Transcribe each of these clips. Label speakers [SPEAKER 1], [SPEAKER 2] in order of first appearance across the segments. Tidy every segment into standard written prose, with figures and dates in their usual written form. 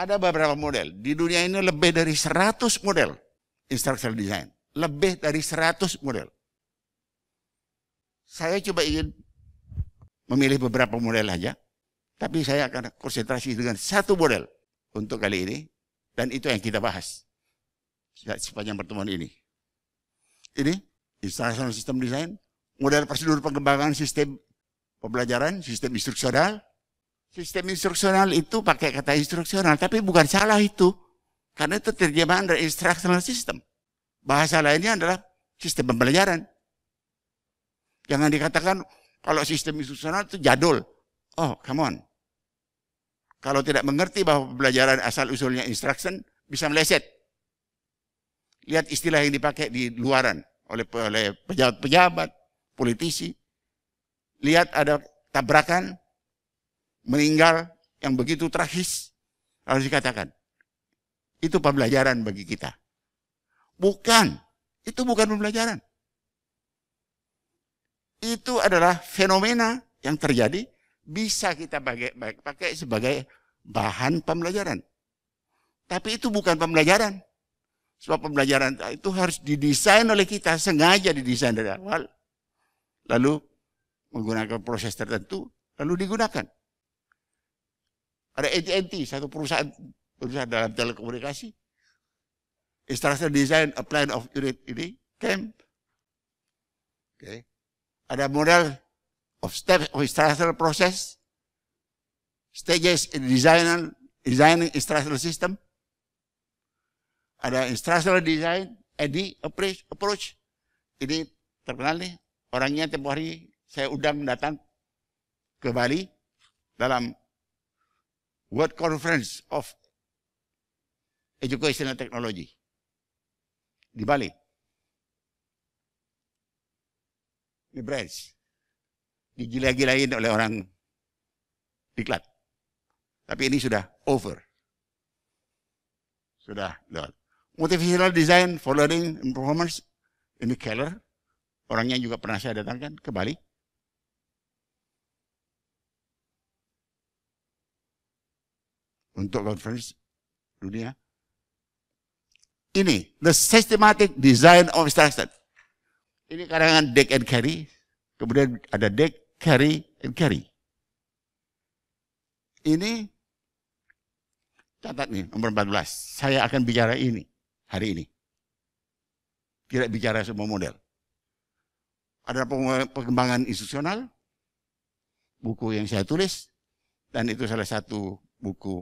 [SPEAKER 1] Ada beberapa model. Di dunia ini lebih dari 100 model instructional design. Lebih dari 100 model. Saya coba ingin memilih beberapa model aja. Tapi saya akan konsentrasi dengan satu model untuk kali ini. Dan itu yang kita bahas sepanjang pertemuan ini. Ini instructional system design. Model prosedur pengembangan sistem pembelajaran, sistem instruksional. Sistem instruksional itu pakai kata instruksional, tapi bukan salah itu. Karena itu terjemahan dari instructional system. Bahasa lainnya adalah sistem pembelajaran. Jangan dikatakan kalau sistem instruksional itu jadul. Oh, come on. Kalau tidak mengerti bahwa pembelajaran asal-usulnya instruction, bisa meleset. Lihat istilah yang dipakai di luaran oleh pejabat-pejabat, politisi. Lihat ada tabrakan, meninggal yang begitu tragis, harus dikatakan itu pembelajaran bagi kita. Bukan, itu bukan pembelajaran. Itu adalah fenomena yang terjadi, bisa kita pakai sebagai bahan pembelajaran. Tapi itu bukan pembelajaran. Sebab pembelajaran itu harus didesain oleh kita, sengaja didesain dari awal. Lalu menggunakan proses tertentu, lalu digunakan. Ada AT&T, satu perusahaan dalam telekomunikasi. Instructional design, a plan of unit ini, camp. Okay. Ada model of steps of instructional process, stages in designing instructional system. Ada instructional design, AD approach. Ini terkenal nih, orangnya tempoh hari saya undang datang ke Bali dalam World Conference of Educational Technology di Bali. Ini branch. Digila-gilain oleh orang diklat. Tapi ini sudah over. Sudah lewat. Motivational design for learning and performance. Ini Keller. Orangnya juga pernah saya datangkan ke Bali. Untuk conference dunia. Ini, the systematic design of instruction. Ini karangan Dick and Carey. Kemudian ada Dick, Carey, and Carey. Ini, catat nih, nomor 14. Saya akan bicara ini, hari ini. Tidak bicara semua model. Ada pengembangan institusional, buku yang saya tulis, dan itu salah satu buku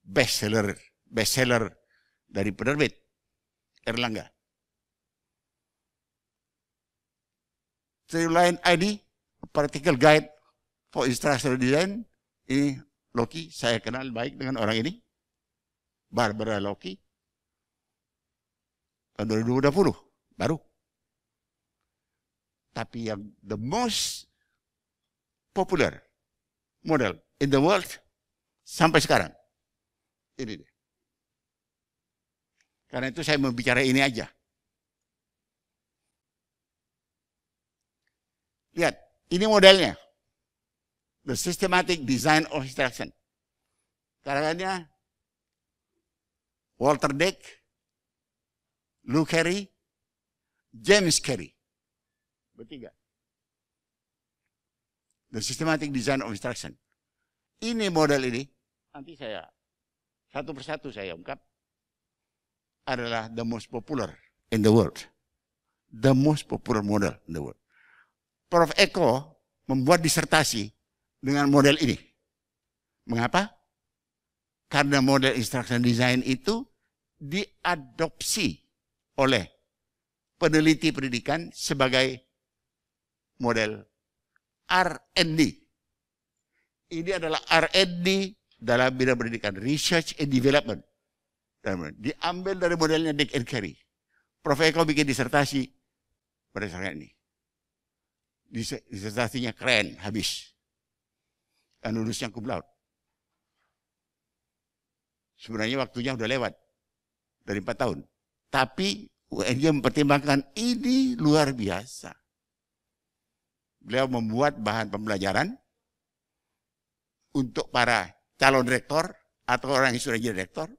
[SPEAKER 1] bestseller dari penerbit Erlangga. Streamline ID, Practical Guide for Instructional Design. Ini Loki, saya kenal baik dengan orang ini. Barbara Loki. Tahun 2020, baru. Tapi yang the most popular model in the world sampai sekarang. Ini dia. Karena itu saya mau bicara ini aja. Lihat, ini modelnya. The Systematic Design of Instruction. Karangannya Walter Dick, Lou Carey, James Carey. Bertiga. The Systematic Design of Instruction. Ini model ini, nanti saya satu persatu saya ungkap, adalah the most popular in the world. The most popular model in the world. Prof. Eko membuat disertasi dengan model ini. Mengapa? Karena model instruction design itu diadopsi oleh peneliti pendidikan sebagai model R&D. Ini adalah R&D dalam bidang pendidikan, research and development. Diambil dari modelnya Dick and Carey. Prof. Eko bikin disertasi berdasarkan ini. Disertasinya keren, habis. Dan lulusnya cum laude. Sebenarnya waktunya udah lewat. Dari 4 tahun. Tapi UNJ mempertimbangkan ini luar biasa. Beliau membuat bahan pembelajaran untuk para calon rektor atau orang yang sudah jadi rektor,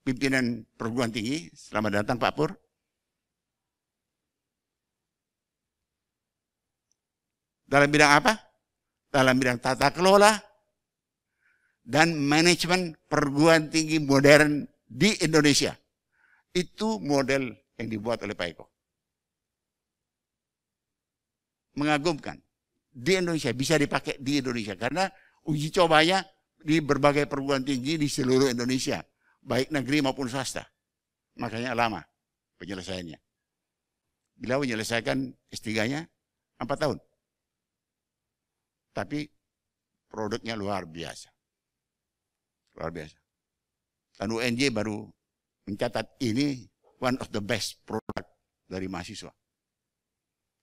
[SPEAKER 1] pimpinan perguruan tinggi, selamat datang Pak Pur. Dalam bidang apa? Dalam bidang tata kelola dan manajemen perguruan tinggi modern di Indonesia. Itu model yang dibuat oleh Pak Eko. Mengagumkan. Di Indonesia, bisa dipakai di Indonesia. Karena uji cobanya di berbagai perguruan tinggi di seluruh Indonesia. Baik negeri maupun swasta. Makanya lama penyelesaiannya. Beliau menyelesaikan S3-nya 4 tahun. Tapi produknya luar biasa. Luar biasa. Dan UNJ baru mencatat ini one of the best product dari mahasiswa.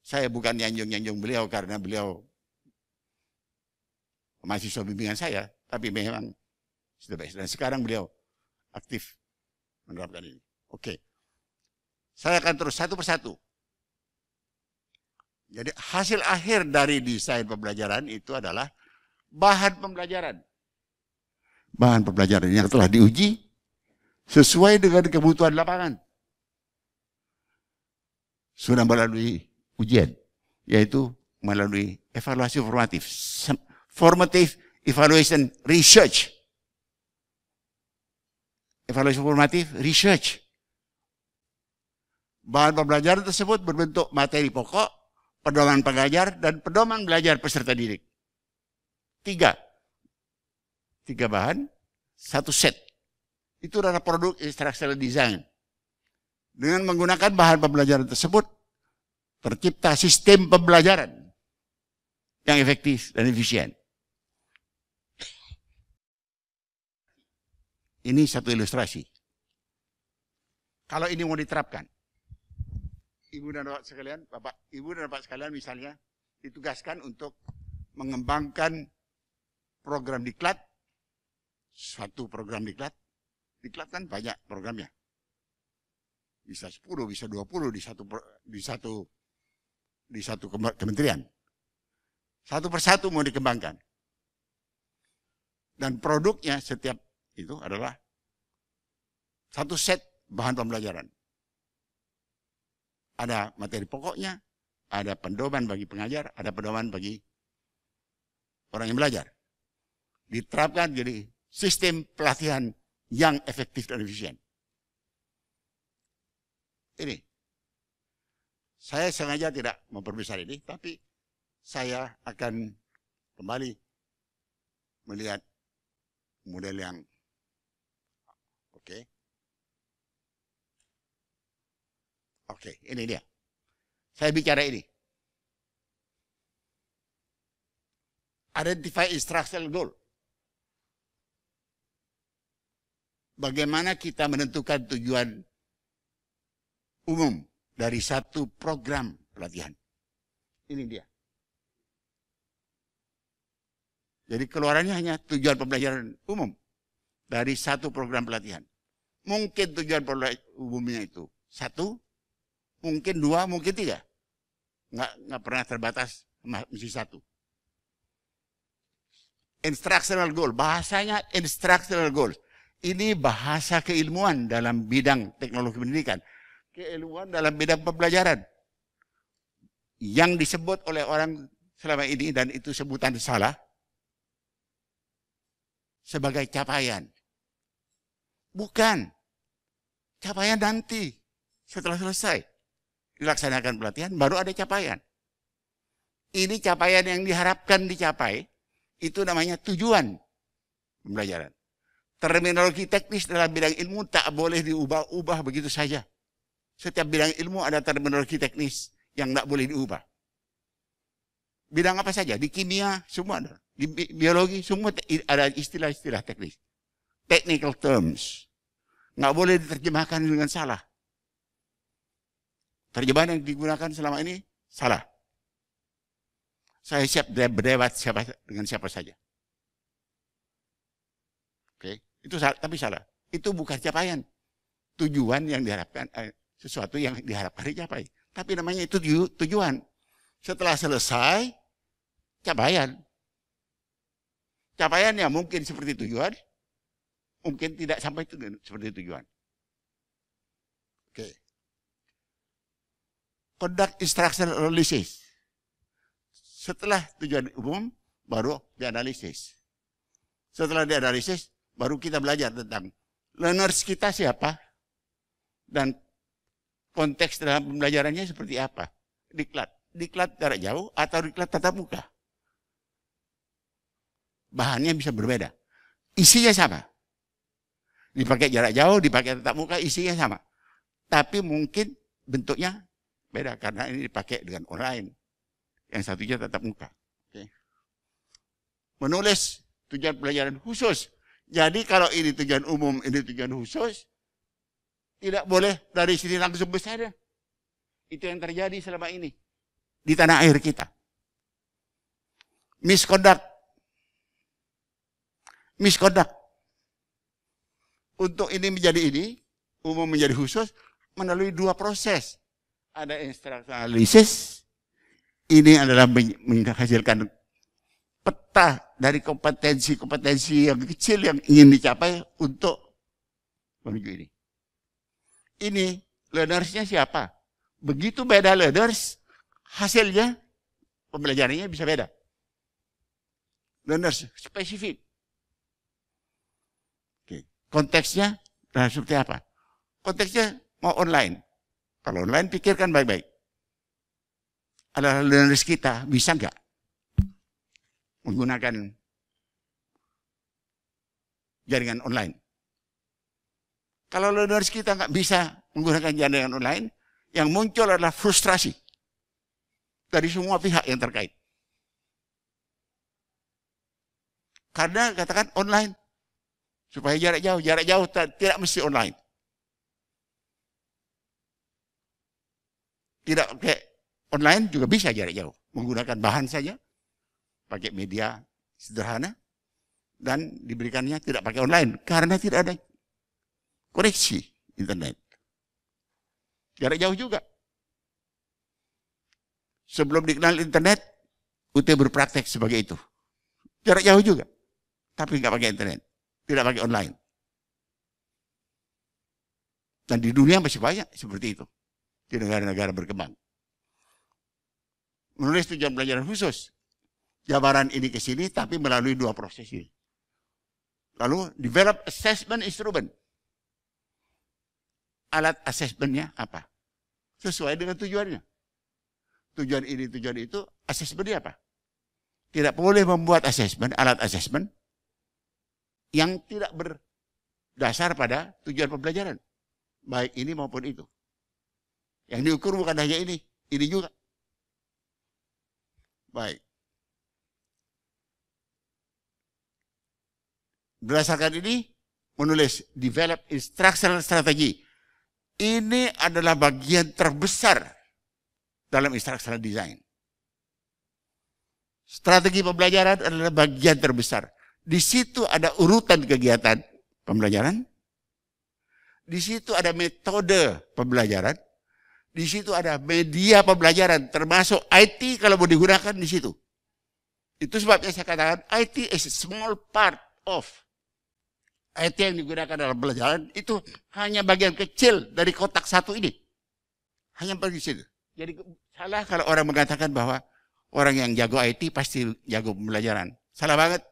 [SPEAKER 1] Saya bukan nyanjung-nyanjung beliau karena beliau mahasiswa bimbingan saya, tapi memang the best. Dan sekarang beliau aktif menerapkan ini. Oke. Saya akan terus satu persatu. Jadi hasil akhir dari desain pembelajaran itu adalah bahan pembelajaran. Bahan pembelajaran yang telah diuji sesuai dengan kebutuhan lapangan. Sudah melalui ujian, yaitu melalui evaluasi formatif. Formative evaluation research. Evaluasi formatif research. Bahan pembelajaran tersebut berbentuk materi pokok, pedoman pengajar, dan pedoman belajar peserta didik. 3 bahan, 1 set. Itu adalah produk instructional design. Dengan menggunakan bahan pembelajaran tersebut, tercipta sistem pembelajaran yang efektif dan efisien. Ini satu ilustrasi. Kalau ini mau diterapkan, Ibu dan Bapak sekalian, Ibu dan Bapak sekalian misalnya ditugaskan untuk mengembangkan program diklat, suatu program diklat. Diklat kan banyak programnya. Bisa 10, bisa 20 di satu kementerian. Satu persatu mau dikembangkan. Dan produknya setiap itu adalah satu set bahan pembelajaran. Ada materi pokoknya, ada pedoman bagi pengajar, ada pedoman bagi orang yang belajar. Diterapkan jadi sistem pelatihan yang efektif dan efisien. Ini. Saya sengaja tidak memperbesar ini, tapi saya akan kembali melihat model yang oke. Oke, ini dia. Saya bicara ini. Identify instructional goal. Bagaimana kita menentukan tujuan umum dari satu program pelatihan. Ini dia. Jadi keluarannya hanya tujuan pembelajaran umum dari satu program pelatihan. Mungkin tujuan umumnya itu 1, mungkin 2, mungkin 3. Nggak pernah terbatas, mesti 1. Instructional goal, bahasanya instructional goal. Ini bahasa keilmuan dalam bidang teknologi pendidikan. Keilmuan dalam bidang pembelajaran. Yang disebut oleh orang selama ini, dan itu sebutan salah, sebagai capaian. Bukan. Capaian nanti. Setelah selesai dilaksanakan pelatihan, baru ada capaian. Ini capaian yang diharapkan dicapai, itu namanya tujuan pembelajaran. Terminologi teknis dalam bidang ilmu tak boleh diubah-ubah begitu saja. Setiap bidang ilmu ada terminologi teknis yang tak boleh diubah. Bidang apa saja, di kimia semua ada, di biologi semua ada istilah-istilah teknis. Technical terms. Nggak boleh diterjemahkan dengan salah. Terjemahan yang digunakan selama ini salah. Saya siap berdebat dengan siapa saja. Oke, itu salah, tapi salah. Itu bukan capaian. Tujuan yang diharapkan, sesuatu yang diharapkan dicapai. Tapi namanya itu tujuan. Setelah selesai, capaian. Capaiannya mungkin seperti tujuan, mungkin tidak sampai seperti tujuan. Oke. Conduct instruction analysis. Setelah tujuan umum, baru dianalisis. Setelah dianalisis, baru kita belajar tentang learners kita siapa, dan konteks dalam pembelajarannya seperti apa. Diklat jarak jauh atau diklat tatap muka. Bahannya bisa berbeda. Isinya sama. Dipakai jarak jauh, dipakai tatap muka, isinya sama. Tapi mungkin bentuknya beda karena ini dipakai dengan online. Yang satunya tatap muka. Oke. Menulis tujuan pelajaran khusus. Jadi kalau ini tujuan umum, ini tujuan khusus, tidak boleh dari sini langsung besar. Itu yang terjadi selama ini di tanah air kita. Misconduct. Untuk ini menjadi ini, umum menjadi khusus, melalui dua proses. Ada instruction analysis, ini adalah menghasilkan peta dari kompetensi-kompetensi yang kecil yang ingin dicapai untuk menuju ini. Ini learnersnya siapa? Begitu beda learners, hasilnya pembelajarannya bisa beda. Learners spesifik. Oke. Konteksnya seperti apa? Konteksnya mau online. Kalau online pikirkan baik-baik. Adalah learners kita bisa nggak menggunakan jaringan online? Kalau learners kita nggak bisa menggunakan jaringan online, yang muncul adalah frustrasi dari semua pihak yang terkait. Karena katakan online, supaya jarak jauh tidak mesti online. Tidak pakai online juga bisa jarak jauh, menggunakan bahan saja, pakai media sederhana, dan diberikannya tidak pakai online, karena tidak ada koneksi internet. Jarak jauh juga. Sebelum dikenal internet, UT berpraktek sebagai itu. Jarak jauh juga. Tapi nggak pakai internet. Tidak pakai online. Dan di dunia masih banyak seperti itu. Di negara-negara berkembang. Menulis tujuan pelajaran khusus. Jabaran ini ke sini, tapi melalui dua proses ini. Lalu, develop assessment instrument. Alat asesmennya apa? Sesuai dengan tujuannya. Tujuan ini, tujuan itu, asesmennya apa? Tidak boleh membuat asesmen, alat asesmen, yang tidak berdasar pada tujuan pembelajaran. Baik ini maupun itu. Yang diukur bukan hanya ini juga. Baik. Berdasarkan ini, menulis develop instructional strategy. Ini adalah bagian terbesar dalam instructional design. Strategi pembelajaran adalah bagian terbesar. Di situ ada urutan kegiatan pembelajaran. Di situ ada metode pembelajaran. Di situ ada media pembelajaran, termasuk IT kalau mau digunakan di situ. Itu sebabnya saya katakan IT is a small part of. IT yang digunakan dalam pembelajaran itu hanya bagian kecil dari kotak satu ini. Hanya bagian situ. Jadi salah kalau orang mengatakan bahwa orang yang jago IT pasti jago pembelajaran. Salah banget.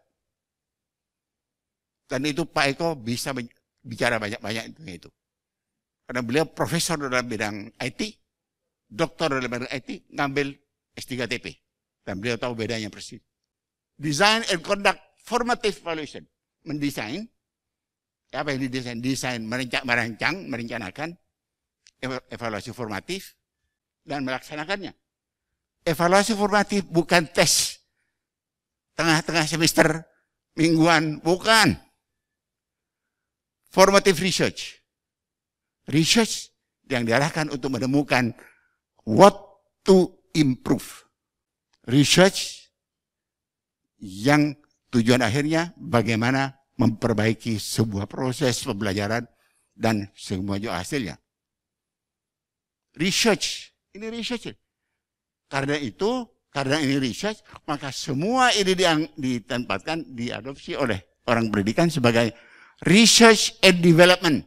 [SPEAKER 1] Dan itu Pak Eko bisa bicara banyak-banyak itu. Karena beliau profesor dalam bidang IT, doktor dalam bidang IT, ngambil S3TP. Dan beliau tahu bedanya persis. Design and conduct formative evaluation. Mendesain, apa yang didesain? Desain, merencanakan, evaluasi formatif, dan melaksanakannya. Evaluasi formatif bukan tes tengah-tengah semester, mingguan, bukan. Formative research. Research yang diarahkan untuk menemukan what to improve. Research yang tujuan akhirnya bagaimana memperbaiki sebuah proses pembelajaran dan semua juga hasilnya. Research, ini research. Karena ini research, maka semua ini ditempatkan, diadopsi oleh orang pendidikan sebagai Research and Development.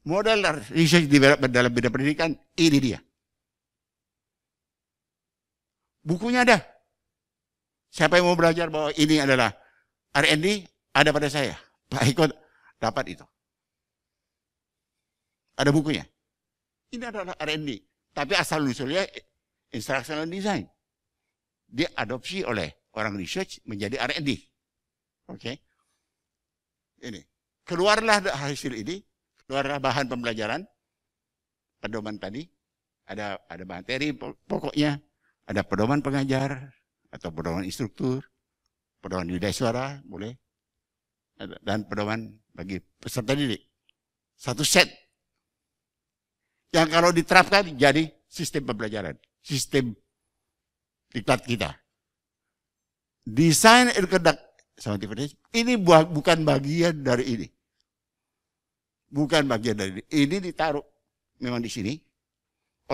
[SPEAKER 1] Model research development dalam bidang pendidikan, ini dia. Bukunya ada. Siapa yang mau belajar bahwa ini adalah R&D, ada pada saya. Pak Eko dapat itu. Ada bukunya. Ini adalah R&D. Tapi asal-usulnya instructional design. Diadopsi oleh orang research menjadi R&D. Oke. Ini. Keluarlah hasil ini. Keluarlah bahan pembelajaran, pedoman tadi, ada materi pokoknya, ada pedoman pengajar, atau pedoman instruktur, pedoman nilai suara, boleh, dan pedoman bagi peserta didik. Satu set, yang kalau diterapkan jadi sistem pembelajaran, sistem diklat kita. Desain and conduct scientific ini bukan bagian dari ini. Bukan bagian dari ini, ditaruh memang di sini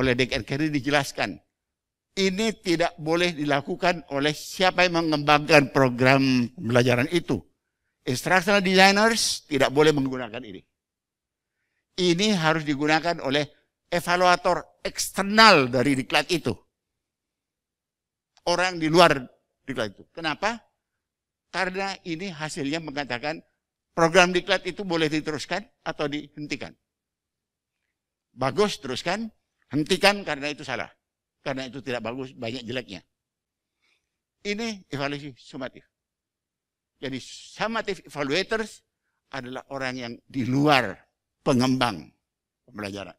[SPEAKER 1] oleh Dick and Carey dijelaskan. Ini tidak boleh dilakukan oleh siapa yang mengembangkan program pembelajaran itu. Instructional designers tidak boleh menggunakan ini. Ini harus digunakan oleh evaluator eksternal dari diklat itu. Orang di luar diklat itu. Kenapa? Karena ini hasilnya mengatakan program diklat itu boleh diteruskan atau dihentikan. Bagus, teruskan. Hentikan karena itu salah. Karena itu tidak bagus, banyak jeleknya. Ini evaluasi sumatif. Jadi summative evaluators adalah orang yang di luar pengembang pembelajaran.